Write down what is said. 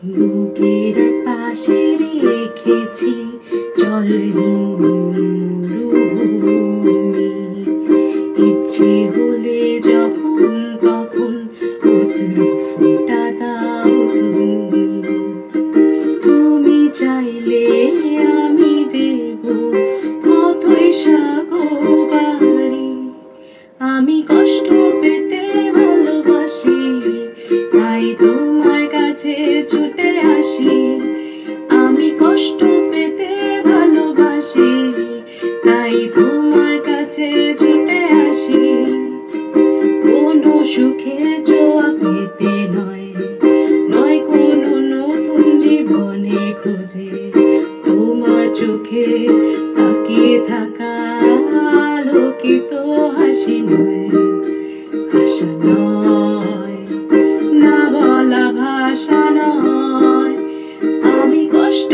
বুকের পাশে রেখেছি জলহীন মরুভূমি। ইচ্ছে হলে যখন তখন অশ্রু ফোঁটা দাও তুমি। তুমি চাইলে আমি দেব অথই সাগরবাড়ি। আমি কষ্ট পেতে ভালোবাসি, তাই তোমার কাছে ছুটে আসি। আমি কষ্ট পেতে ভালোবাসি, তাই তোমার কাছে ছুটে আসি। কোনো সুখের জোয়া পেতে নয়, নয় কোনো নতুন জীবনে খোঁজে। তোমার চোখে তাকিয়ে থাকা আলোকিত হাসি নয়, আশা নয়, না বলা ভাষা নয়। আমি কষ্ট